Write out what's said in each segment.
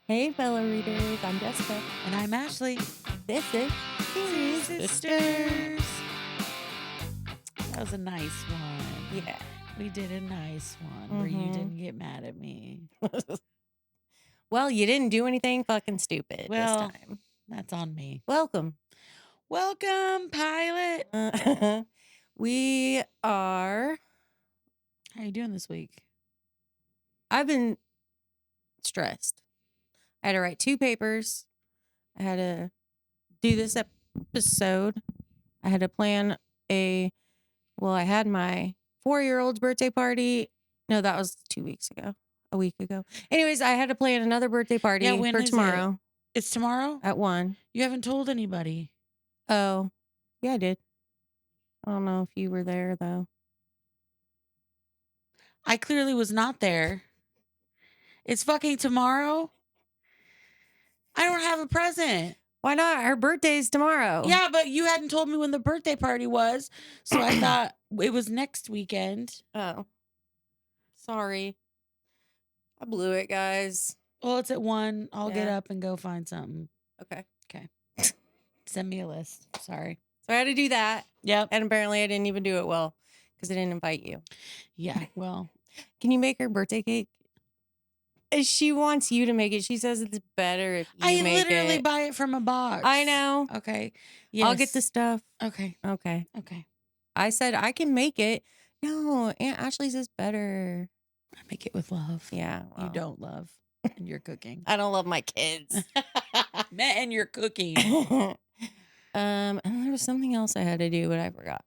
Hey, fellow readers, I'm Jessica. And I'm Ashley. This is Seriez Sisterz. Sisterz. That was a nice one. Yeah. We did a nice one where you didn't get mad at me. Well, you didn't do anything fucking stupid this time. That's on me. Welcome. Welcome, pilot. We are. How you doing this week? I've been stressed. I had to write 2 papers. I had to do this episode. I had to plan I had my 4-year-old's birthday party. No, that was 2 weeks ago. A week ago. Anyways, I had to plan another birthday party when for is tomorrow. It's tomorrow? At 1. You haven't told anybody. Oh, yeah, I did. I don't know if you were there, though. I clearly was not there. It's fucking tomorrow. I don't have a present. Why not? Her birthday's tomorrow. Yeah, but you hadn't told me when the birthday party was, so I thought it was next weekend. Oh. Sorry. I blew it, guys. Well, it's at 1. I'll get Yeah. up and go find something. Okay. Send me a list. Sorry. So I had to do that. Yep. And apparently I didn't even do it well because I didn't invite you. Yeah, well. Can you make her birthday cake? She wants you to make it. She says it's better if you make it. I literally buy it from a box. I know. Okay. Yes. I'll get the stuff. Okay. Okay. Okay. I said I can make it. No, Aunt Ashley says better. I make it with love. Yeah. You don't love. And you're cooking. I don't love my kids. And you're cooking. And there was something else I had to do, but I forgot.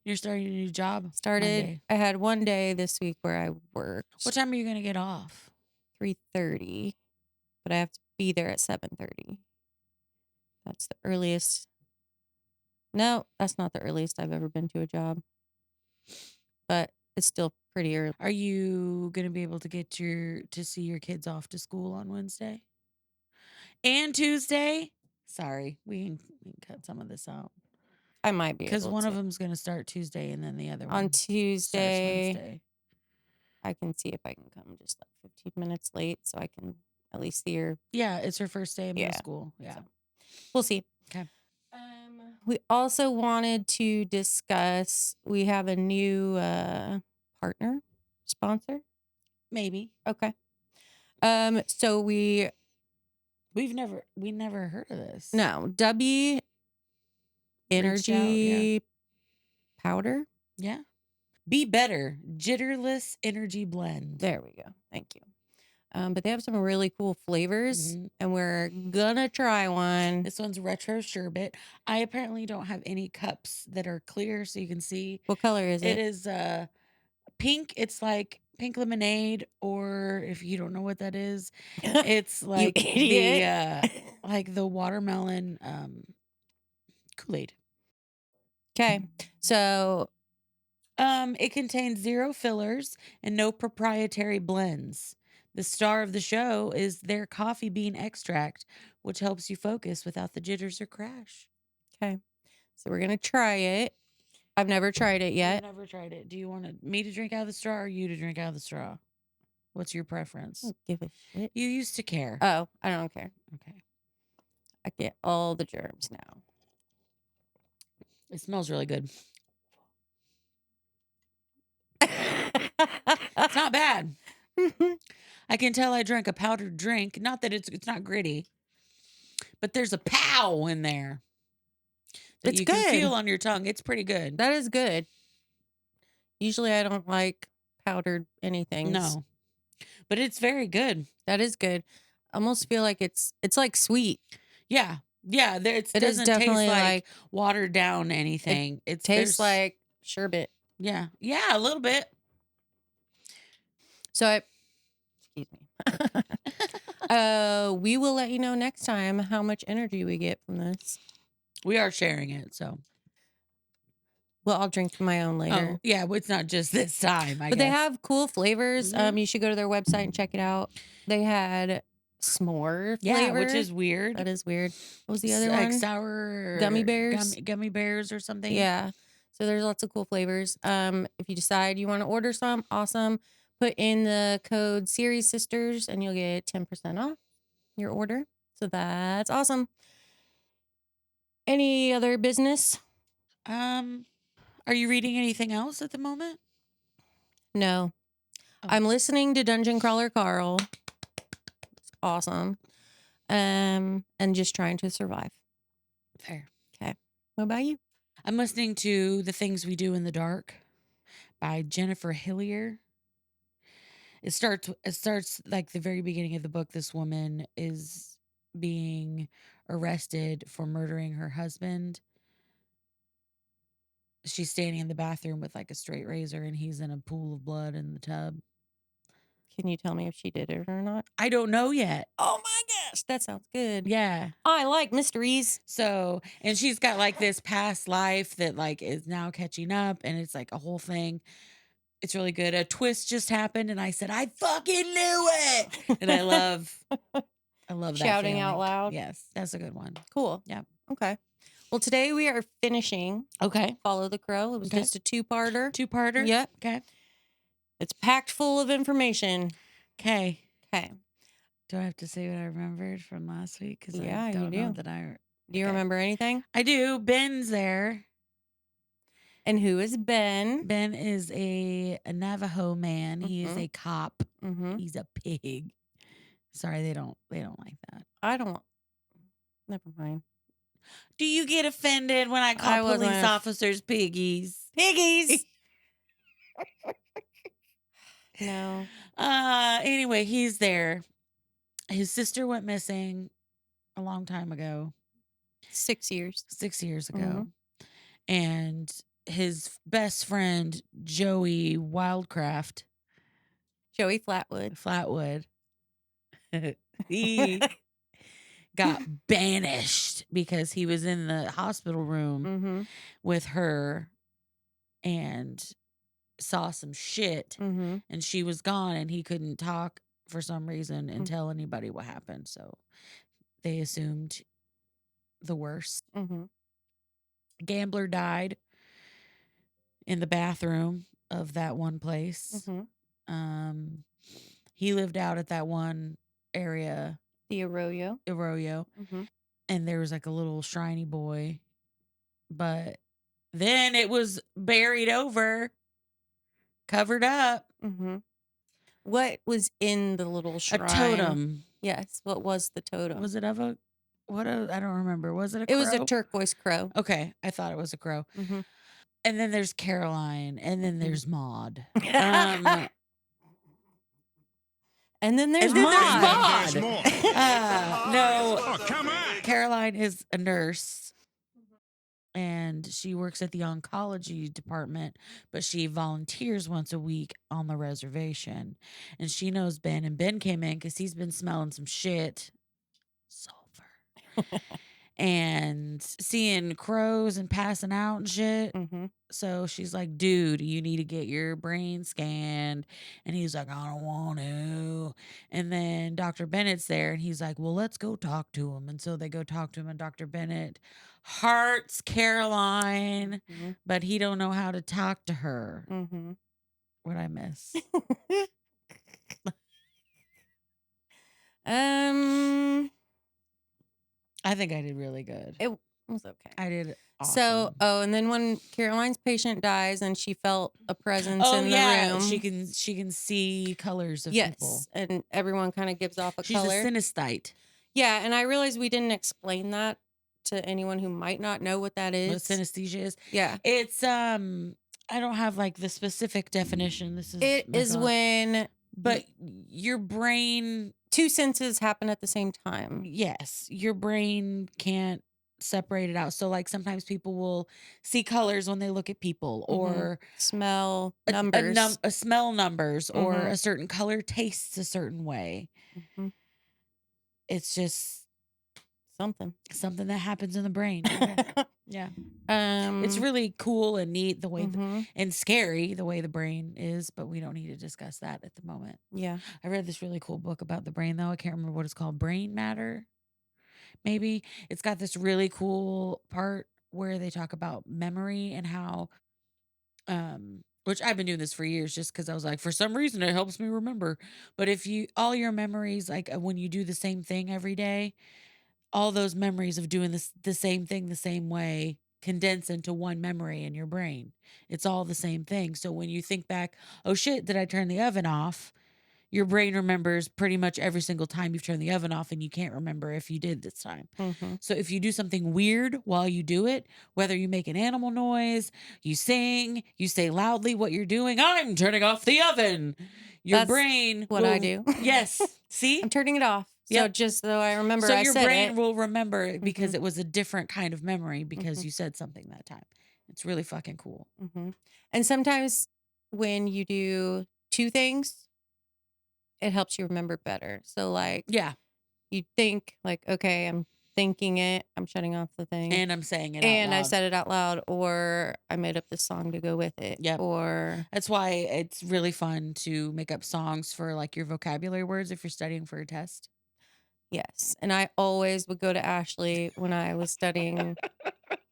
You're starting a new job. I had 1 day this week where I worked. What time are you going to get off? 3:30, but I have to be there at 7:30. That's the earliest. No, that's not the earliest I've ever been to a job, but it's still pretty early. Are you going to be able to get to see your kids off to school on Wednesday and Tuesday? Sorry, we can cut some of this out. I might be because one of them's going to start Tuesday and then the other one on Tuesday. Wednesday. I can see if I can come just like 15 minutes late so I can at least see her. Yeah, it's her first day of middle school. Yeah, so we'll see. Okay. We also wanted to discuss. We have a new partner sponsor. Maybe. Okay. So we never heard of this. No, W energy powder. Yeah. Be better, jitterless energy blend. There we go. Thank you. But they have some really cool flavors, and we're gonna try one. This one's retro sherbet. I apparently don't have any cups that are clear, so you can see. What color is it? It is pink. It's like pink lemonade, or if you don't know what that is, it's like the watermelon Kool-Aid. Okay, so it contains 0 fillers and no proprietary blends. The star of the show is their coffee bean extract, which helps you focus without the jitters or crash. Okay, so we're gonna try it. I've never tried it yet. I've never tried it. Do you want me to drink out of the straw or you to drink out of the straw? What's your preference? I don't give a shit. You used to care. Oh, I don't care. Okay. I get all the germs now. It smells really good. It's not bad. I can tell I drank a powdered drink. Not that it's not gritty, but there's a pow in there. It's you good. Can feel on your tongue. It's pretty good. That is good. Usually I don't like powdered anything. No, but it's very good. That is good. I almost feel like it's like sweet. Yeah. Yeah. It doesn't definitely taste like watered down anything. It tastes like sherbet. Yeah. Yeah, a little bit. So excuse me. We will let you know next time how much energy we get from this. We are sharing it, so. Well, I'll drink my own later. Oh, yeah, it's not just this time, I guess. They have cool flavors. You should go to their website and check it out. They had s'more flavor. Which is weird. That is weird. What was the other one? Like sour gummy bears. Gummy bears or something. Yeah. So there's lots of cool flavors. If you decide you want to order some, awesome. put in the code Seriez Sisters and you'll get 10% off your order. So that's awesome. Any other business? Are you reading anything else at the moment? No. Oh. I'm listening to Dungeon Crawler Carl. It's awesome. And just trying to survive. Fair. Okay. What about you? I'm listening to The Things We Do in the Dark by Jennifer Hillier. It starts like the very beginning of the book. This woman is being arrested for murdering her husband. She's standing in the bathroom with like a straight razor and he's in a pool of blood in the tub. Can you tell me if she did it or not? I don't know yet. Oh my gosh, that sounds good. Yeah. I like mysteries. So, and she's got like this past life that like is now catching up and it's like a whole thing. It's really good. A twist just happened and I said, I fucking knew it. And I love that Shouting out feeling. loud. Yes, that's a good one. Cool. Yeah. Okay. Well, today we are finishing Okay. Follow the Crow. It was Okay. just a two-parter. Two-parter? Yep. Okay. It's packed full of information. Okay. Okay. Do I have to say what I remembered from last week? Because Yeah, I don't you know do. that I. Do you Okay. remember anything? I do. Ben's there. And who is Ben? Ben is a Navajo man. He is a cop. Mm-hmm. He's a pig. Sorry, they don't like that. I don't. Never mind. Do you get offended when I call I wasn't police officers piggies? Piggies. No. Anyway, he's there. His sister went missing a long time ago. 6 years. 6 years ago. And his best friend, Joey Wildcraft, Joey Flatwood. he got banished because he was in the hospital room with her and saw some shit and she was gone and he couldn't talk for some reason and tell anybody what happened. So they assumed the worst. Gambler died in the bathroom of that one place. He lived out at that one area, The Arroyo. And there was like a little shiny boy, but then it was buried over, covered up. What was in the little shrine? A totem. Yes. What was the totem? Was it of a I don't remember. Was it a crow? It was a turquoise crow. Okay. I thought it was a crow. And then there's Caroline. And then there's Maud. And then there's Maud. No. Oh, come on. Caroline is a nurse. And she works at the oncology department, but she volunteers once a week on the reservation. And she knows Ben. And Ben came in because he's been smelling some shit. Sulfur. And seeing crows and passing out and shit. So she's like, dude, you need to get your brain scanned. And he's like, I don't want to. And then Dr. Bennett's there and he's like, well, let's go talk to him. And so they go talk to him and Dr. Bennett hearts Caroline, but he don't know how to talk to her. What'd I miss? I think I did really good. It was okay. I did awesome. So, and then when Caroline's patient dies and she felt a presence in the room. She can see colors of people. Yes, and everyone kind of gives off a She's color. a synesthete. Yeah, and I realized we didn't explain that to anyone who might not know what that is. What synesthesia is? Yeah. It's I don't have like the specific definition. It is when but your brain, two senses happen at the same time. Yes, your brain can't separate it out. So like sometimes people will see colors when they look at people or smell numbers. Smell numbers or a certain color tastes a certain way. It's just something that happens in the brain. Yeah. It's really cool and neat the way and scary the way the brain is, but we don't need to discuss that at the moment. Yeah. I read this really cool book about the brain though. I can't remember what it's called. Brain Matter. Maybe it's got this really cool part where they talk about memory and how which I've been doing this for years just because I was like, for some reason, it helps me remember. But if all your memories, like when you do the same thing every day, all those memories of doing the same thing the same way condense into one memory in your brain. It's all the same thing. So when you think back, oh shit, did I turn the oven off? Your brain remembers pretty much every single time you've turned the oven off, and you can't remember if you did this time. Mm-hmm. So if you do something weird while you do it, whether you make an animal noise, you sing, you say loudly what you're doing, I'm turning off the oven. Your That's brain what I do. Yes. See? I'm turning it off. So Yep. just so I remember So I your said brain it. will remember it because it was a different kind of memory because Mhm. you said something that time. It's really fucking cool. Mm-hmm. And sometimes when you do two things, it helps you remember better. So like Yeah. you think like, okay, I'm thinking it, I'm shutting off the thing. And I'm saying it and out I loud. said it out loud, or I made up this song to go with it. Yep. Or That's why it's really fun to make up songs for like your vocabulary words if you're studying for a test. yes. And I always would go to Ashley when I was studying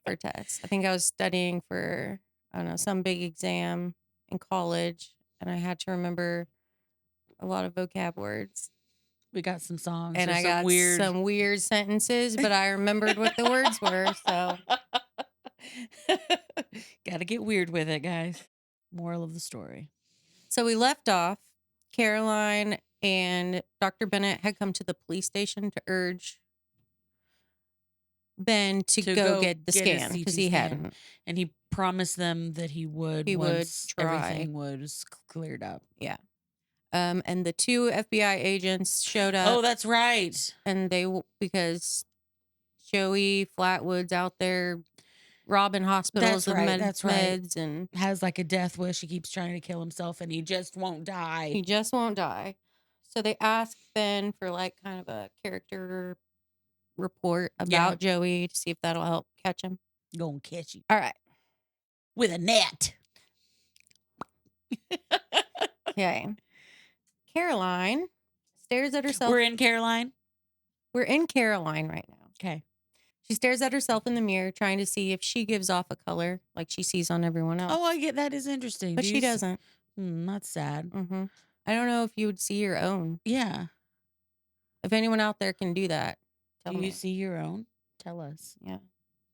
for tests. I think I was studying for, I don't know, some big exam in college, and I had to remember a lot of vocab words. We got some songs And or I some got weird some weird sentences, but I remembered what the words were. So gotta get weird with it, guys. Moral of the story. So we left off. Caroline and Dr. Bennett had come to the police station to urge Ben to go get the get his scan CT because he scan. hadn't. And he promised them that he would He would once try. everything was cleared up. Yeah. And the two FBI agents showed up. Oh, that's right. And because Joey Flatwood's out there robbing hospitals of meds and has like a death wish. He keeps trying to kill himself and he just won't die. he just won't die. So they asked Ben for like kind of a character report about Joey to see if that'll help catch him. Gonna catch you. All right. With a net. Okay. Caroline stares at herself. We're in Caroline. We're in Caroline right now. Okay. She stares at herself in the mirror, trying to see if she gives off a color like she sees on everyone else. Oh, I get that is interesting. But she doesn't. That's sad. Mm-hmm. I don't know if you would see your own. Yeah. If anyone out there can do that, tell me. Do you see your own? Tell us. Yeah.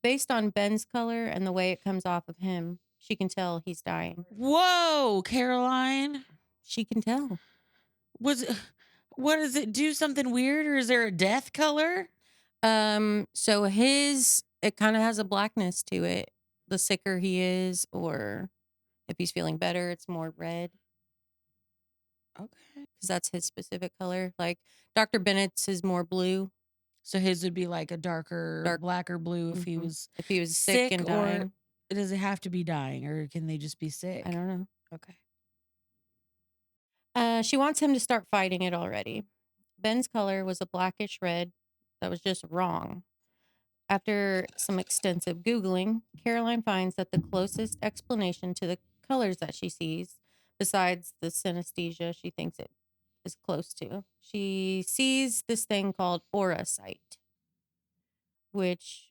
Based on Ben's color and the way it comes off of him, she can tell he's dying. Whoa, Caroline. She can tell. What does it do? Something weird, or is there a death color? So it kind of has a blackness to it. The sicker he is, or if he's feeling better, it's more red. Okay. Because that's his specific color. Like Dr. Bennett's is more blue. So his would be like a darker, blacker blue if he was sick and dying. Or does it have to be dying, or can they just be sick? I don't know. Okay. She wants him to start fighting it already. Ben's color was a blackish red that was just wrong. After some extensive Googling, Caroline finds that the closest explanation to the colors that she sees, besides the synesthesia she thinks it is close to, she sees this thing called aura sight, which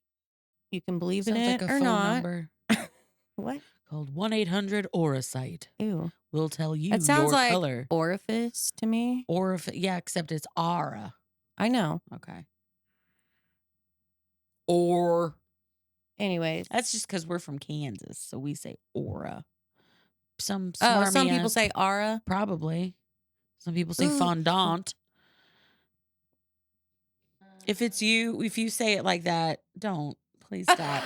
you can believe in it like a or phone not. Number. What? Called 1-800-AURA-SIGHT. Ew. We'll tell you It sounds your like color. orifice to me. Yeah, except it's aura. I know. Okay. Or. Anyways. That's just because we're from Kansas, so we say aura. Some people say aura. Probably. Some people say fondant. If you say it like that, don't. Please stop.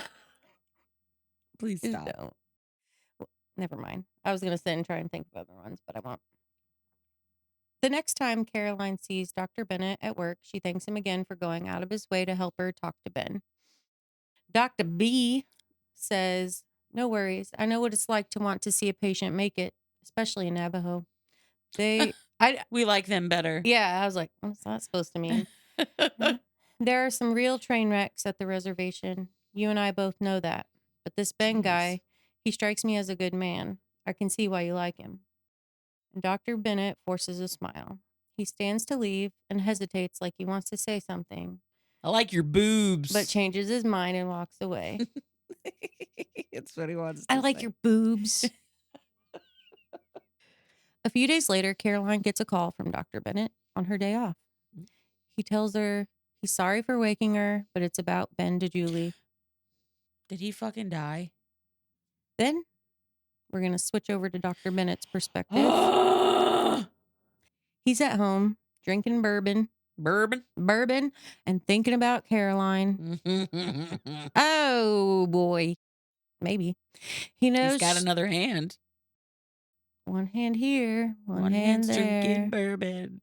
Please stop. Don't. Never mind. I was going to sit and try and think of other ones, but I won't. The next time Caroline sees Dr. Bennett at work, she thanks him again for going out of his way to help her talk to Ben. Dr. B says, "No worries. I know what it's like to want to see a patient make it, especially in Navajo." We like them better. Yeah, I was like, what's that supposed to mean? There are some real train wrecks at the reservation. You and I both know that. But this Ben guy, he strikes me as a good man. I can see why you like him. And Dr. Bennett forces a smile. He stands to leave and hesitates like he wants to say something. I like your boobs. But changes his mind and walks away. It's what he wants to I like say. your boobs. A few days later, Caroline gets a call from Dr. Bennett on her day off. He tells her he's sorry for waking her, but it's about Ben DeJulie. Did he fucking die? Then we're going to switch over to Dr. Bennett's perspective. He's at home drinking bourbon, and thinking about Caroline. Oh, boy. Maybe. He knows He's got another hand. one hand here, one hand hand's there. drinking bourbon.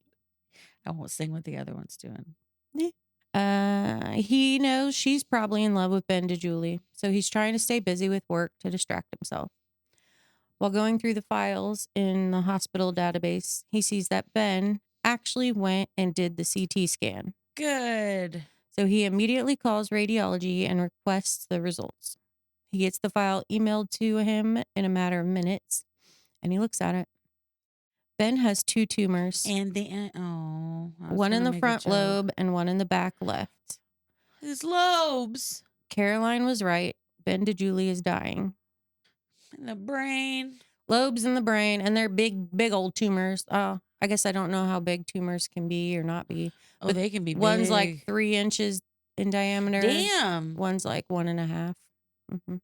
I won't sing what the other one's doing. He knows she's probably in love with Ben DeJulie, so he's trying to stay busy with work to distract himself. While going through the files in the hospital database, he sees that Ben actually went and did the CT scan. Good. So he immediately calls radiology and requests the results. He gets the file emailed to him in a matter of minutes, and he looks at it. Ben has 2 tumors. And one in the front lobe and one in the back left. His lobes. Caroline was right. Ben DeJulie is dying. In the brain. Lobes in the brain, and they're big old tumors. I guess I don't know how big tumors can be or not be. Oh, but they can be one's big. like 3 inches in diameter. Damn. One's like 1.5. Mm-hmm.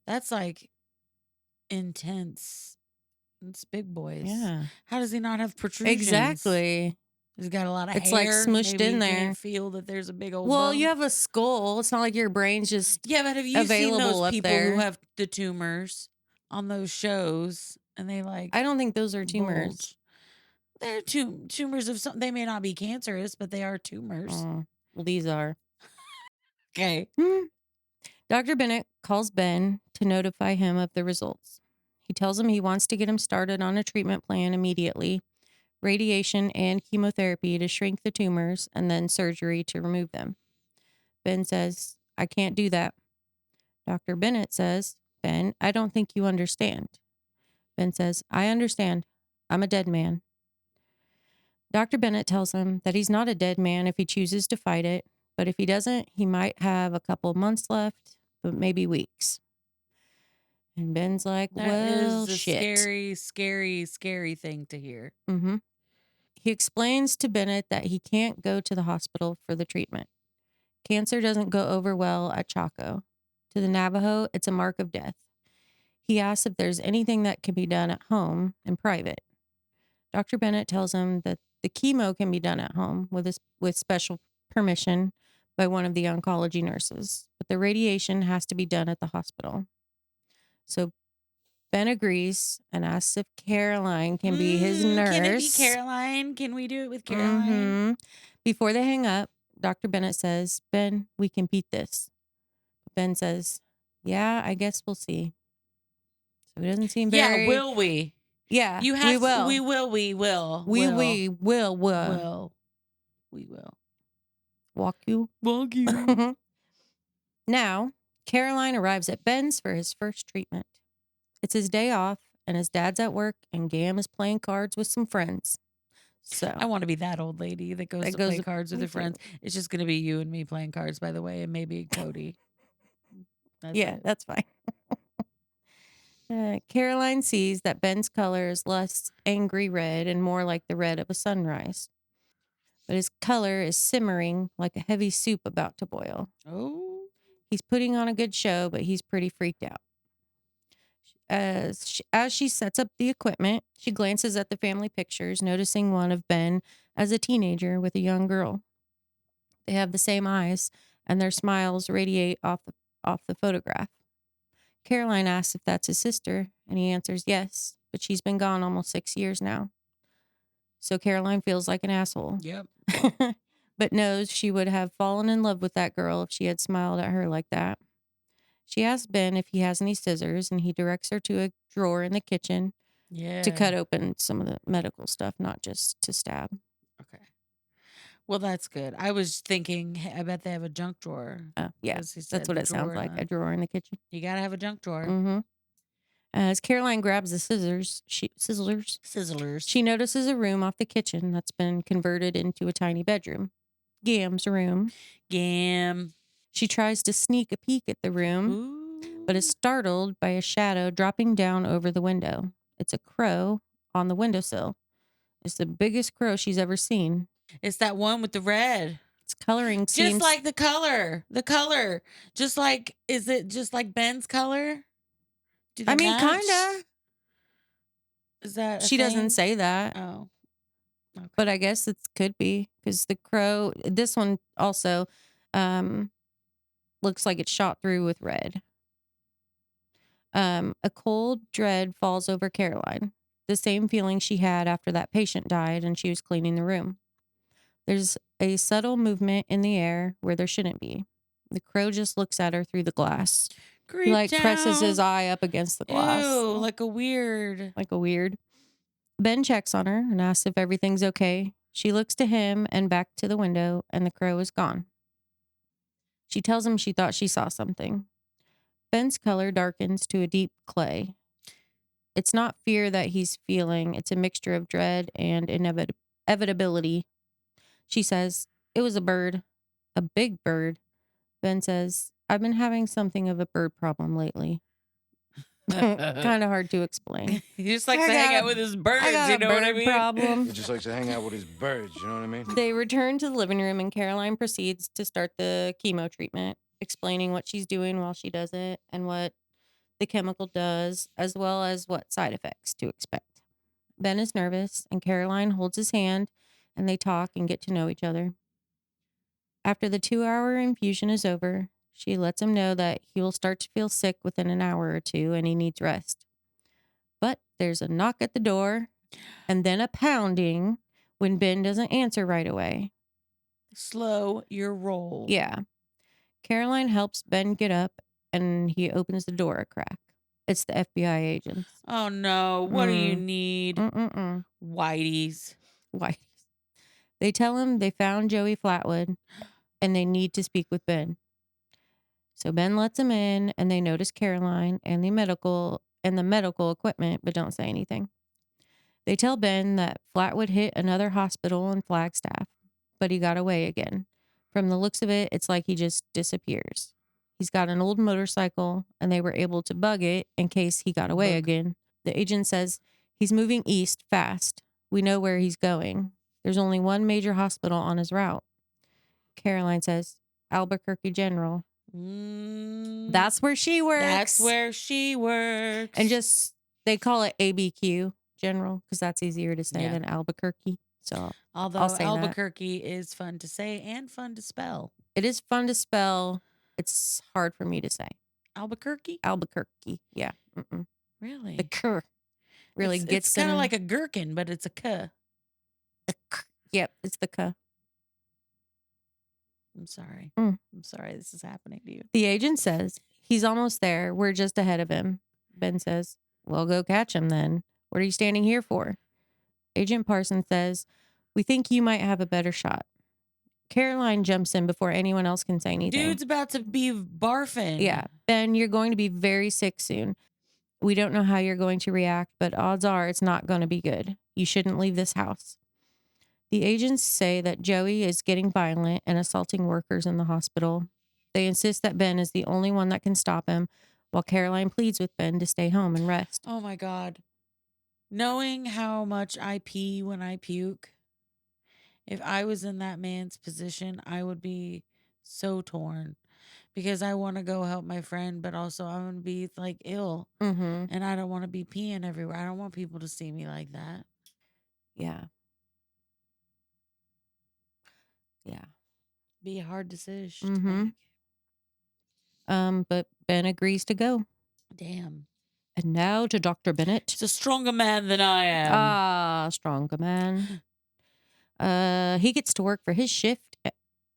That's like intense. It's big boys. Yeah. How does he not have protrusions? Exactly. He's got a lot of it's hair. Like smushed Maybe in you there. Can't feel that there's a big old. Well, bone. You have a skull. It's not like your brain's just but have you seen those people there? who have the tumors on those shows and they like? I don't think those are tumors. Bulge. They're tumors of something. They may not be cancerous, but they are tumors. Well, these are. Okay. Dr. Bennett calls Ben to notify him of the results. He tells him he wants to get him started on a treatment plan immediately, radiation and chemotherapy to shrink the tumors, and then surgery to remove them. Ben says, I can't do that. Dr. Bennett says, Ben, I don't think you understand. Ben says, I understand. I'm a dead man. Dr. Bennett tells him that he's not a dead man if he chooses to fight it, but if he doesn't, he might have a couple of months left, but maybe weeks. And Ben's like, that well, is a shit. Scary thing to hear. Mm-hmm. He explains to Bennett that he can't go to the hospital for the treatment. Cancer doesn't go over well at Chaco. To the Navajo, it's a mark of death. He asks if there's anything that can be done at home in private. Dr. Bennett tells him that the chemo can be done at home with special permission by one of the oncology nurses, but the radiation has to be done at the hospital. So Ben agrees and asks if Caroline can be his nurse. Can it be Caroline? Can we do it with Caroline? Mm-hmm. Before they hang up, Dr. Bennett says, Ben, we can beat this. Ben says, yeah, I guess we'll see. So he doesn't seem very... Yeah, will we? Yeah, you have we will. We will. We will. We will. Walk you. Now, Caroline arrives at Ben's for his first treatment. It's his day off, and his dad's at work, and Gam is playing cards with some friends. So I want to be that old lady that goes to play cards with her friends. It's just going to be you and me playing cards, by the way, and maybe Cody. That's fine. Caroline sees that Ben's color is less angry red and more like the red of a sunrise. But his color is simmering like a heavy soup about to boil. Oh. He's putting on a good show, but he's pretty freaked out. As she sets up the equipment, she glances at the family pictures, noticing one of Ben as a teenager with a young girl. They have the same eyes, and their smiles radiate off the photograph. Caroline asks if that's his sister, and he answers yes, but she's been gone almost 6 years now. So Caroline feels like an asshole. Yep. But knows she would have fallen in love with that girl if she had smiled at her like that. She asks Ben if he has any scissors, and he directs her to a drawer in the kitchen to cut open some of the medical stuff, not just to stab. Okay. Well, that's good. I was thinking, I bet they have a junk drawer. Yeah, that's what it sounds like, a drawer in the kitchen. You got to have a junk drawer. Mm-hmm. As Caroline grabs the scissors, she notices a room off the kitchen that's been converted into a tiny bedroom. Gam's room. Gam. She tries to sneak a peek at the room, but is startled by a shadow dropping down over the window. It's a crow on the windowsill. It's the biggest crow she's ever seen. It's that one with the red. Its coloring Just seems like the color. The color. Just like, is it just like Ben's color? Do they I mean, match? kinda. Is that a She doesn't thing? say that, Oh, okay. but I guess it could be because the crow. This one also looks like it's shot through with red. A cold dread falls over Caroline, the same feeling she had after that patient died and she was cleaning the room. There's a subtle movement in the air where there shouldn't be. The crow just looks at her through the glass. Creep He like presses his down. eye up against the glass. Ew, like a weird. Like a weird. Ben checks on her and asks if everything's okay. She looks to him and back to the window, and the crow is gone. She tells him she thought she saw something. Ben's color darkens to a deep clay. It's not fear that he's feeling. It's a mixture of dread and inevitability. She says, "It was a bird. A big bird." Ben says, "I've been having something of a bird problem lately." Kind of hard to explain. He just likes I to hang got out a- with his birds, I got you a know what I bird mean? problem. He just likes to hang out with his birds, you know what I mean? They return to the living room and Caroline proceeds to start the chemo treatment, explaining what she's doing while she does it and what the chemical does, as well as what side effects to expect. Ben is nervous and Caroline holds his hand and they talk and get to know each other. After the 2-hour infusion is over, she lets him know that he will start to feel sick within an hour or two and he needs rest. But there's a knock at the door and then a pounding when Ben doesn't answer right away. Slow your roll. Yeah. Caroline helps Ben get up and he opens the door a crack. It's the FBI agents. Oh no, what do you need? Whitey's. Why? They tell him they found Joey Flatwood and they need to speak with Ben. So Ben lets him in and they notice Caroline and the medical equipment, but don't say anything. They tell Ben that Flatwood hit another hospital in Flagstaff, but he got away again. From the looks of it, it's like he just disappears. He's got an old motorcycle and they were able to bug it in case he got away again. The agent says he's moving east fast. We know where he's going. There's only one major hospital on his route. Caroline says, Albuquerque General. That's where she works. That's where she works. And they call it ABQ General because that's easier to say Yeah. than Albuquerque. So although I'll say that. Albuquerque is fun to say and fun to spell. It is fun to spell. It's hard for me to say. Albuquerque? Albuquerque. Yeah. Really? The K really gets It's kind of like a gherkin, but it's a K. Yep, it's the K. I'm sorry. Mm. I'm sorry this is happening to you. The agent says he's almost there. We're just ahead of him. Ben says, well, go catch him then. What are you standing here for? Agent Parsons says, we think you might have a better shot. Caroline jumps in before anyone else can say anything. Dude's about to be barfing. Yeah. Ben, you're going to be very sick soon. We don't know how you're going to react, but odds are it's not going to be good. You shouldn't leave this house. The agents say that Joey is getting violent and assaulting workers in the hospital. They insist that Ben is the only one that can stop him, while Caroline pleads with Ben to stay home and rest. Oh my God. Knowing how much I pee when I puke, if I was in that man's position, I would be so torn because I want to go help my friend, but also I'm going to be like ill and I don't want to be peeing everywhere. I don't want people to see me like that. Yeah. Yeah. Be a hard decision to make. But Ben agrees to go. Damn. And now to Dr. Bennett. He's a stronger man than I am. Ah, stronger man. He gets to work for his shift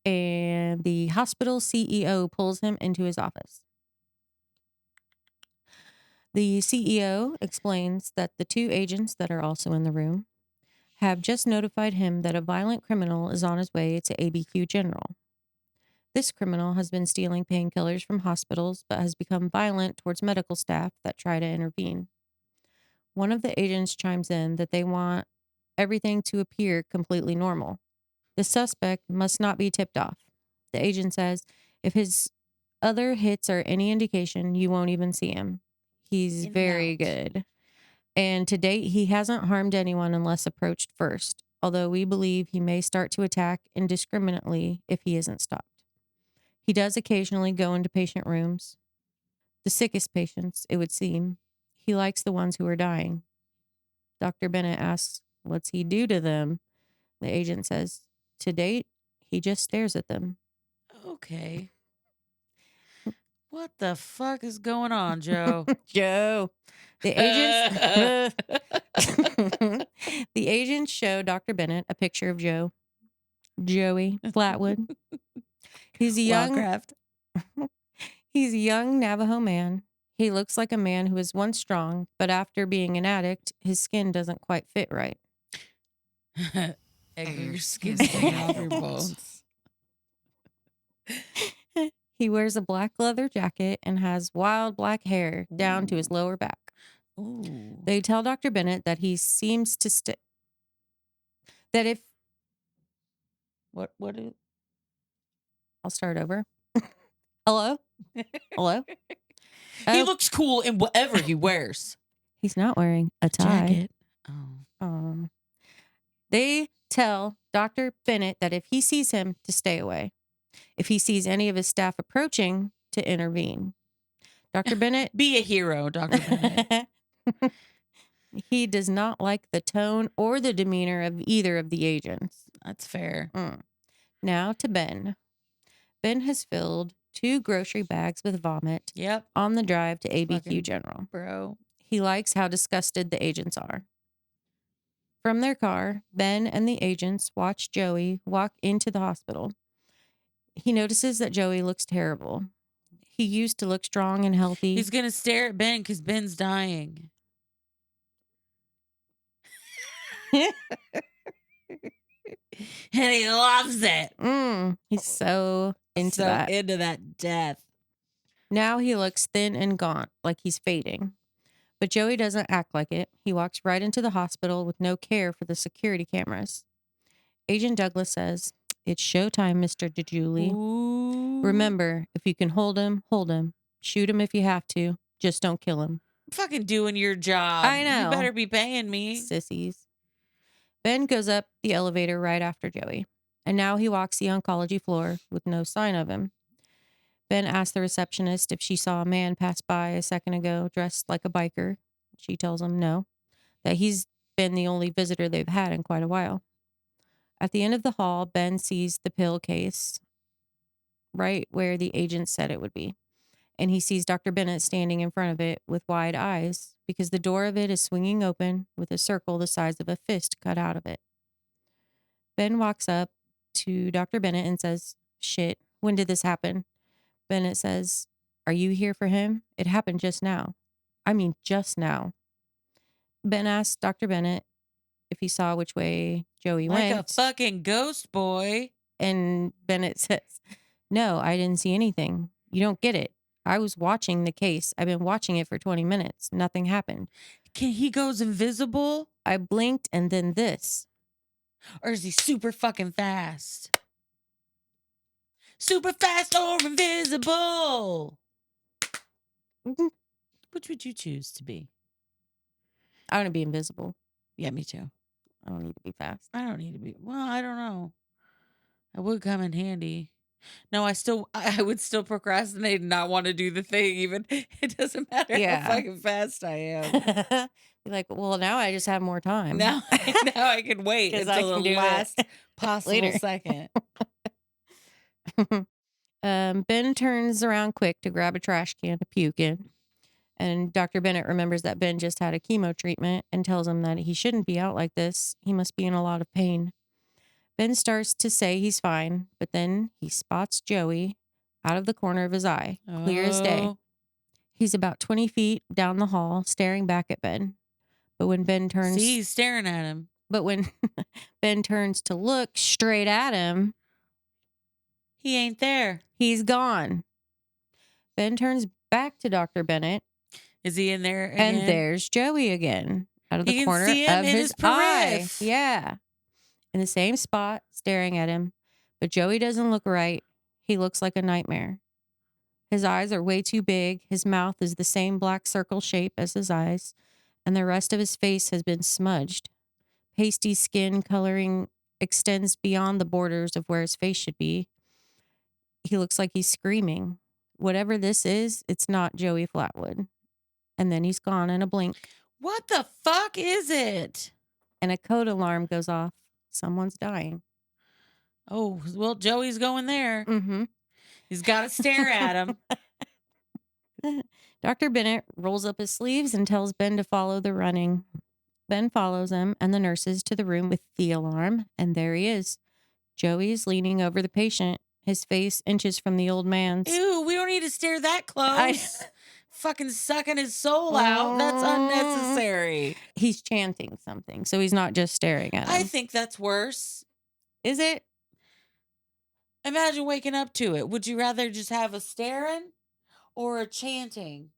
and the hospital CEO pulls him into his office. The CEO explains that the two agents that are also in the room have just notified him that a violent criminal is on his way to ABQ General. This criminal has been stealing painkillers from hospitals but has become violent towards medical staff that try to intervene. One of the agents chimes in that they want everything to appear completely normal. The suspect must not be tipped off. The agent says if his other hits are any indication, you won't even see him. He's very good. And to date, he hasn't harmed anyone unless approached first, although we believe he may start to attack indiscriminately if he isn't stopped. He does occasionally go into patient rooms, the sickest patients, it would seem. He likes the ones who are dying. Dr. Bennett asks, what's he do to them? The agent says, to date, he just stares at them. Okay. What the fuck is going on, Joe? Joe. The agents show Dr. Bennett a picture of Joey Flatwood. He's a Wildcraft. he's a young Navajo man. He looks like a man who was once strong, but after being an addict, his skin doesn't quite fit right. Egg, your skin's hanging off your bones. He wears a black leather jacket and has wild black hair down to his lower back. Ooh. They tell Dr. Bennett that he seems to that if what is I'll start over. Hello? Hello? He Oh, looks cool in whatever he wears. he's not wearing a tie. Jacket. They tell Dr. Bennett that if he sees him, to stay away. If he sees any of his staff approaching, to intervene. Dr. Bennett... Be a hero, Dr. Bennett. He does not like the tone or the demeanor of either of the agents. That's fair. Now to Ben. Ben has filled 2 grocery bags with vomit on the drive to ABQ Fucking General. Bro. He likes how disgusted the agents are. From their car, Ben and the agents watch Joey walk into the hospital. He notices that Joey looks terrible. He used to look strong and healthy. He's going to stare at Ben because Ben's dying. And he loves it. He's so into that. Into that death. Now he looks thin and gaunt, like he's fading. But Joey doesn't act like it. He walks right into the hospital with no care for the security cameras. Agent Douglas says, it's showtime, Mr. DeJulie. Ooh. Remember, if you can hold him, hold him. Shoot him if you have to. Just don't kill him. I'm fucking doing your job. I know. You better be paying me. Sissies. Ben goes up the elevator right after Joey. And now he walks the oncology floor with no sign of him. Ben asks the receptionist if she saw a man pass by a second ago dressed like a biker. She tells him no, that he's been the only visitor they've had in quite a while. At the end of the hall, Ben sees the pill case right where the agent said it would be. And he sees Dr. Bennett standing in front of it with wide eyes because the door of it is swinging open with a circle the size of a fist cut out of it. Ben walks up to Dr. Bennett and says, shit, when did this happen? Bennett says, are you here for him? It happened just now. I mean, just now. Ben asks Dr. Bennett if he saw which way Joey went. Like a fucking ghost boy. And Bennett says, no, I didn't see anything. You don't get it. I was watching the case. I've been watching it for 20 minutes. Nothing happened. He goes invisible? I blinked and then this. Or is he super fucking fast? Super fast or invisible? Which would you choose to be? I want to be invisible. Yeah, me too. I don't need to be fast. I don't need to be. Well, I don't know. It would come in handy. No, I would still procrastinate and not want to do the thing. Even it doesn't matter how fucking fast I am. Be like, well, now I just have more time. Now I can wait until the last possible second. Ben turns around quick to grab a trash can to puke in. And Dr. Bennett remembers that Ben just had a chemo treatment and tells him that he shouldn't be out like this. He must be in a lot of pain. Ben starts to say he's fine, but then he spots Joey out of the corner of his eye, clear as day. He's about 20 feet down the hall, staring back at Ben. But when Ben turns... See, he's staring at him. But when Ben turns to look straight at him... He ain't there. He's gone. Ben turns back to Dr. Bennett. Is he in there again? And there's Joey again, out of the corner of his periph. eye. Yeah. In the same spot, staring at him. But Joey doesn't look right. He looks like a nightmare. His eyes are way too big. His mouth is the same black circle shape as his eyes. and the rest of his face has been smudged. Pasty skin coloring extends beyond the borders of where his face should be. He looks like he's screaming. Whatever this is, it's not Joey Flatwood. And then he's gone in a blink, What the fuck is it? and a code alarm goes off. Someone's dying. Oh, well, Joey's going there. Mm-hmm. He's got to stare at him. Dr. Bennett rolls up his sleeves and tells Ben to follow the running. Ben follows him and the nurses to the room with the alarm, and there he is. Joey is leaning over the patient, his face inches from the old man's. Ew, we don't need to stare that close. Fucking sucking his soul out. That's unnecessary. He's chanting something, so he's not just staring at him. I think that's worse. Is it? Imagine waking up to it. Would you rather just have a staring or a chanting?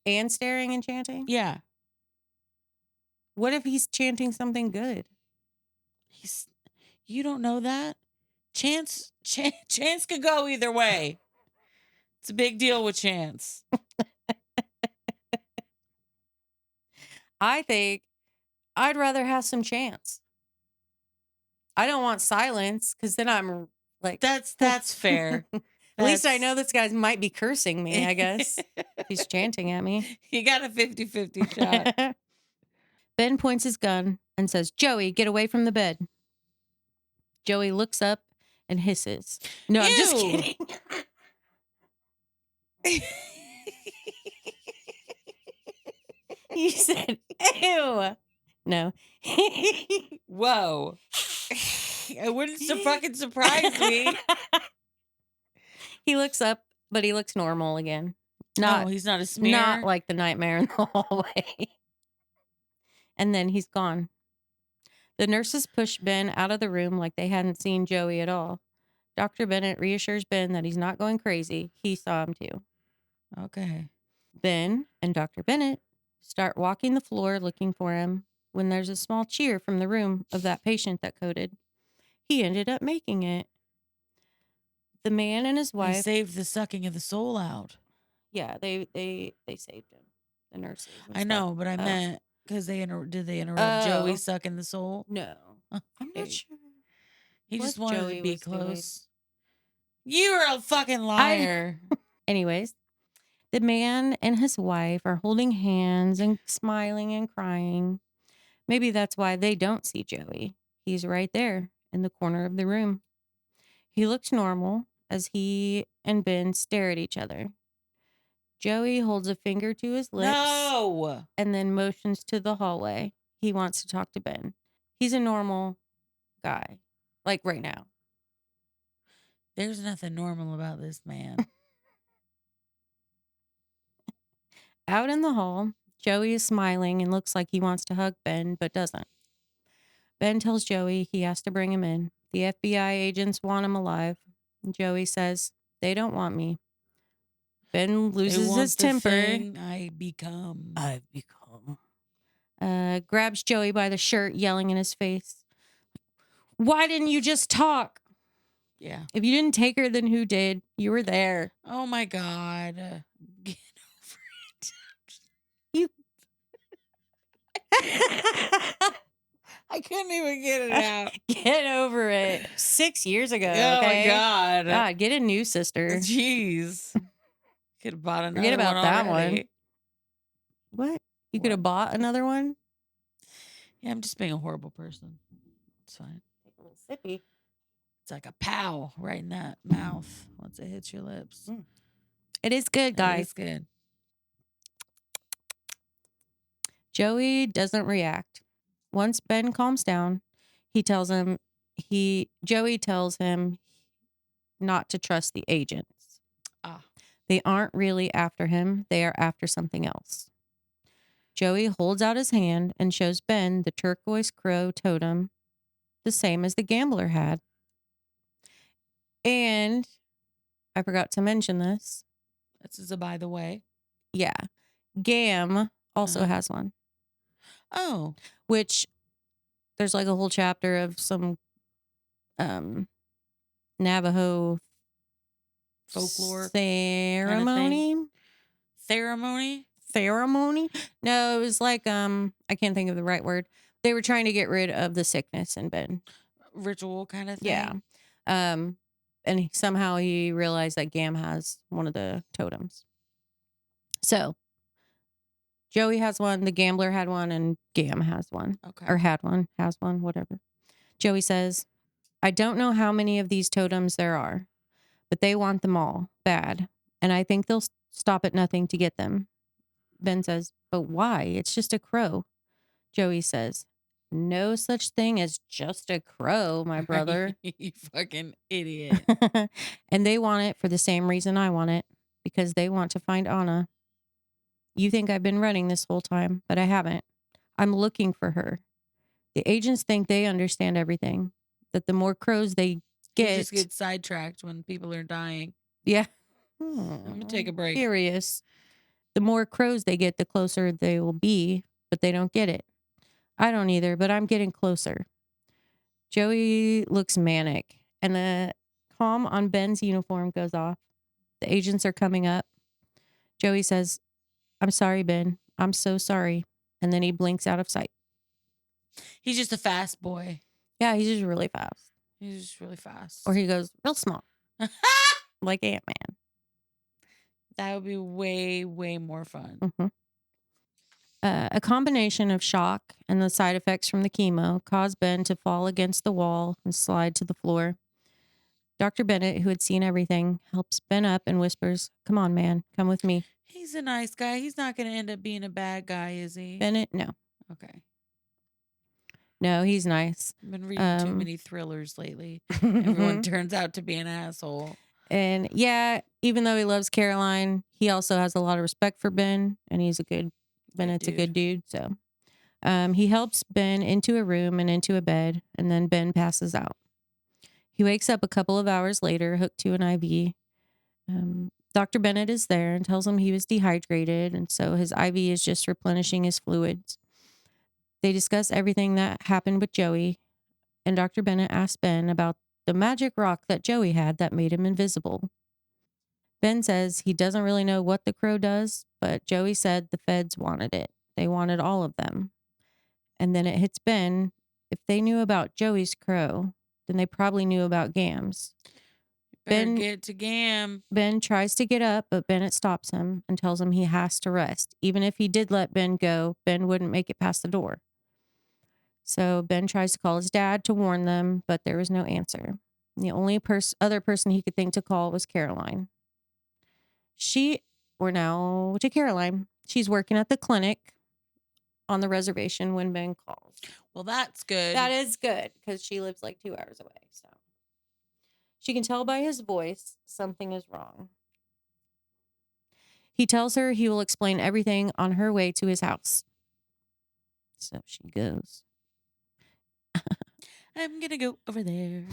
And staring and chanting? Yeah. What if he's chanting something good? You don't know that? Chance could go either way. It's a big deal with chance. I think I'd rather have some chance. I don't want silence because then I'm like... That's fair. At least I know this guy might be cursing me, I guess. If he's chanting at me. You got a 50-50 shot. Ben points his gun and says, "Joey, get away from the bed." Joey looks up and hisses. No, I'm just Ew. kidding. You said, ew. No. Whoa. It wouldn't fucking surprise me. He looks up, but he looks normal again. He's not a smear. Not like the nightmare in the hallway. And then he's gone. The nurses push Ben out of the room like they hadn't seen Joey at all. Dr. Bennett reassures Ben that he's not going crazy. He saw him too. Okay. Ben and Dr. Bennett start walking the floor looking for him when there's a small cheer from the room of that patient that coded. He ended up making it. The man and his He wife... saved the sucking of the soul out. Yeah, they saved him. The nurses. I know, but I meant because did they interrupt Joey sucking the soul? No. I'm Okay. not sure. He what just wanted Joey to be was doing. close. You're a fucking liar. Anyways, the man and his wife are holding hands and smiling and crying. Maybe that's why they don't see Joey. He's right there in the corner of the room. He looks normal as he and Ben stare at each other. Joey holds a finger to his lips No. and then motions to the hallway. He wants to talk to Ben. He's a normal guy, like right now. There's nothing normal about this man. Out in the hall, Joey is smiling and looks like he wants to hug Ben, but doesn't. Ben tells Joey he has to bring him in. The FBI agents want him alive. Joey says, "They don't want me." Ben loses his temper. I've become. Grabs Joey by the shirt, yelling in his face, "Why didn't you just talk? Yeah. If you didn't take her, then who did? You were there." Oh my God. Get over it. You. I couldn't even get it out. Get over it. 6 years ago. Oh Okay? my God. God, get a new sister. Jeez. Could have bought another Forget about one that already. one. What? You could have bought another one? Yeah, I'm just being a horrible person. It's fine. Take a little sippy. It's like a pow right in that mouth once it hits your lips. It is good, guys. It's good. Joey doesn't react. Once Ben calms down, Joey tells him not to trust the agents. They aren't really after him. They are after something else. Joey holds out his hand and shows Ben the turquoise crow totem, the same as the gambler had. And I forgot to mention this. This is a by the way. Yeah. Gam also has one. Oh. Which there's like a whole chapter of some Navajo folklore ceremony. Ceremony? ceremony. No, it was like I can't think of the right word. They were trying to get rid of the sickness in Ben. Ritual kind of Yeah. thing. And somehow he realized that Gam has one of the totems. So Joey has one, the gambler had one, and Gam has one. Okay. Or had one, has one, whatever. Joey says, I don't know how many of these totems there are, but they want them all bad. And I think they'll stop at nothing to get them. Ben says, but why? It's just a crow. Joey says, no such thing as just a crow, my brother. You fucking idiot. And they want it for the same reason I want it, because they want to find Anna. You think I've been running this whole time, but I haven't. I'm looking for her. The agents think they understand everything, that the more crows they You get. just get sidetracked when people are dying. Yeah. I'm going to take a break. Serious. The more crows they get, the closer they will be, but they don't get it. I don't either, but I'm getting closer. Joey looks manic, and the comm on Ben's uniform goes off. The agents are coming up. Joey says, I'm sorry, Ben. I'm so sorry. And then he blinks out of sight. He's just a fast boy. Yeah, he's just really fast. He's just really fast. Or he goes real small, like Ant-Man. That would be way, way more fun. Mm-hmm. A combination of shock and the side effects from the chemo caused Ben to fall against the wall and slide to the floor. Dr. Bennett, who had seen everything, helps Ben up and whispers, come on, man, come with me. He's a nice guy. He's not going to end up being a bad guy, is he? Bennett, no. Okay. No, he's nice. I've been reading too many thrillers lately. Everyone turns out to be an asshole. And yeah, even though he loves Caroline, he also has a lot of respect for Ben, and he's a good, Bennett's a good dude. So he helps Ben into a room and into a bed, and then Ben passes out. He wakes up a couple of hours later, hooked to an IV. Dr. Bennett is there and tells him he was dehydrated, and so his IV is just replenishing his fluids. They discuss everything that happened with Joey, and Dr. Bennett asks Ben about the magic rock that Joey had that made him invisible. Ben says he doesn't really know what the crow does, but Joey said the feds wanted it. They wanted all of them. And then it hits Ben. If they knew about Joey's crow, then they probably knew about Gam's. Better get to Gam. Ben tries to get up, but Bennett stops him and tells him he has to rest. Even if he did let Ben go, Ben wouldn't make it past the door. So Ben tries to call his dad to warn them, but there was no answer. The only other person he could think to call was Caroline. We're now to Caroline. She's working at the clinic on the reservation when Ben calls. Well, that's good. That is good because she lives like 2 hours away. So she can tell by his voice something is wrong. He tells her he will explain everything on her way to his house. So she goes. I'm going to go over there.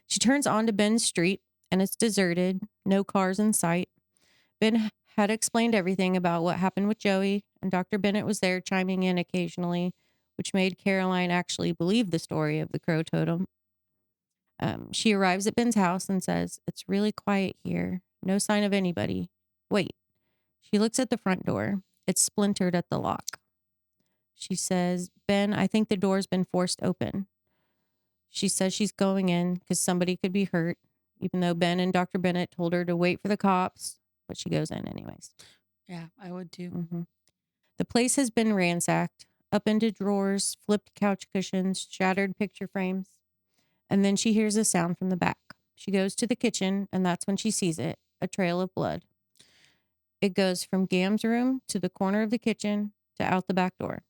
She turns onto Ben's street and it's deserted. No cars in sight. Ben had explained everything about what happened with Joey, and Dr. Bennett was there chiming in occasionally, which made Caroline actually believe the story of the crow totem. She arrives at Ben's house and says, it's really quiet here. No sign of anybody. Wait. She looks at the front door. It's splintered at the lock. She says, Ben, I think the door's been forced open. She says she's going in because somebody could be hurt, even though Ben and Dr. Bennett told her to wait for the cops, but she goes in anyways. Yeah, I would too. Mm-hmm. The place has been ransacked, up into drawers, flipped couch cushions, shattered picture frames. And then she hears a sound from the back. She goes to the kitchen, and that's when she sees it, a trail of blood. It goes from Gam's room to the corner of the kitchen to out the back door.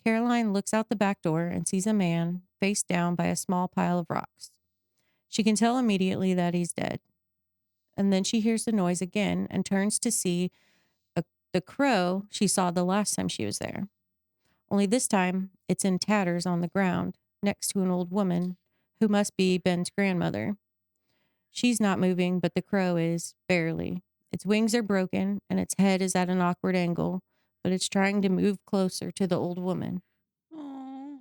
Caroline looks out the back door and sees a man face down by a small pile of rocks. She can tell immediately that he's dead. And then she hears the noise again and turns to see the crow she saw the last time she was there. Only this time, it's in tatters on the ground next to an old woman who must be Ben's grandmother. She's not moving, but the crow is, barely. Its wings are broken and its head is at an awkward angle, but it's trying to move closer to the old woman. Aww.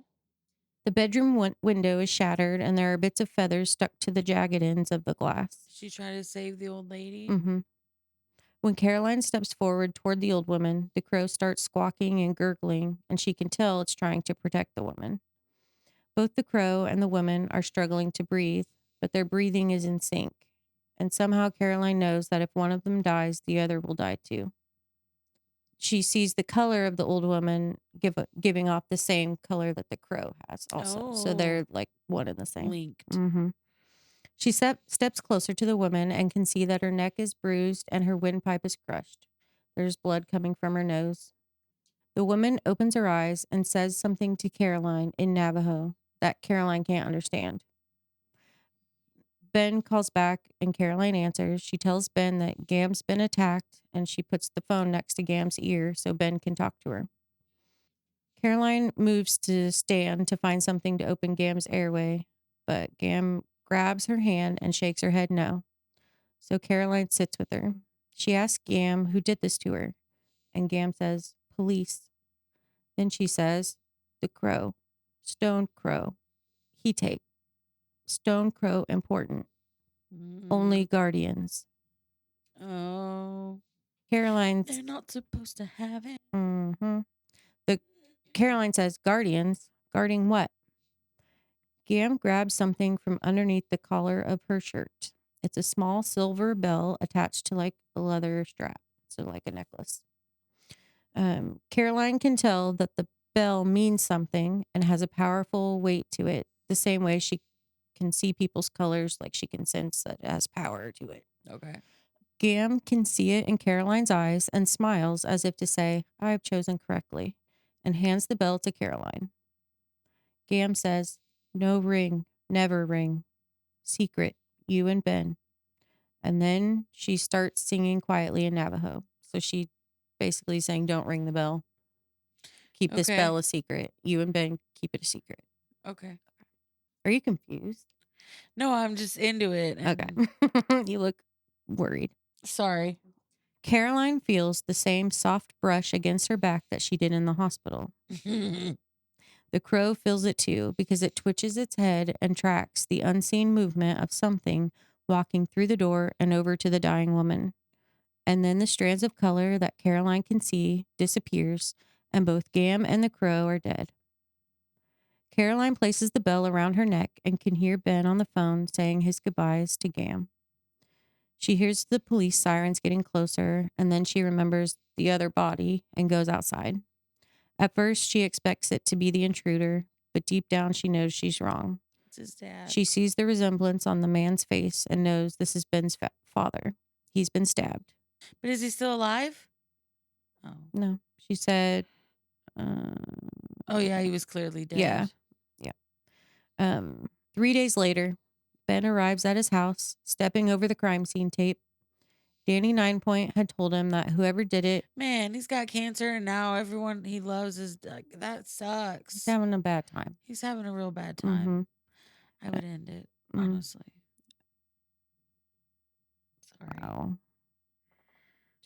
The bedroom window is shattered and there are bits of feathers stuck to the jagged ends of the glass. She tried to save the old lady? Mm-hmm. When Caroline steps forward toward the old woman, the crow starts squawking and gurgling, and she can tell it's trying to protect the woman. Both the crow and the woman are struggling to breathe, but their breathing is in sync. And somehow Caroline knows that if one of them dies, the other will die too. She sees the color of the old woman giving off the same color that the crow has also. So they're like one and the same. Linked. Mm-hmm. She steps closer to the woman and can see that her neck is bruised and her windpipe is crushed. There's blood coming from her nose. The woman opens her eyes and says something to Caroline in Navajo that Caroline can't understand. Ben calls back and Caroline answers. She tells Ben that Gam's been attacked and she puts the phone next to Gam's ear so Ben can talk to her. Caroline moves to stand to find something to open Gam's airway, but Gam grabs her hand and shakes her head no. So Caroline sits with her. She asks Gam who did this to her, and Gam says, police. Then she says, the crow, stone crow, he take, stone crow important, only guardians. Oh. Caroline's. They're not supposed to have it. Mm-hmm. Caroline says, guardians, guarding what? Gam grabs something from underneath the collar of her shirt. It's a small silver bell attached to like a leather strap, so like a necklace. Caroline can tell that the bell means something and has a powerful weight to it, the same way she can see people's colors, like she can sense that it has power to it. Okay. Gam can see it in Caroline's eyes and smiles as if to say, I have chosen correctly, and hands the bell to Caroline. Gam says, no ring, never ring. Secret, you and Ben. And then she starts singing quietly in Navajo. So she basically saying, don't ring the bell. Keep this bell a secret. You and Ben keep it a secret. Okay. Are you confused? No, I'm just into it. Okay. You look worried. Sorry. Caroline feels the same soft brush against her back that she did in the hospital. The crow feels it too because it twitches its head and tracks the unseen movement of something walking through the door and over to the dying woman. And then the strands of color that Caroline can see disappears, and both Gam and the crow are dead. Caroline places the bell around her neck and can hear Ben on the phone saying his goodbyes to Gam. She hears the police sirens getting closer, and then she remembers the other body and goes outside. At first, she expects it to be the intruder, but deep down she knows she's wrong. It's his dad. She sees the resemblance on the man's face and knows this is Ben's father. He's been stabbed. But is he still alive? Oh. No. She said... oh, yeah, he was clearly dead. Yeah. 3 days later, Ben arrives at his house, stepping over the crime scene tape. Danny Ninepoint had told him that whoever did it... Man, he's got cancer, and now everyone he loves is... that sucks. He's having a bad time. He's having a real bad time. Mm-hmm. I would end it, honestly. Sorry. Wow.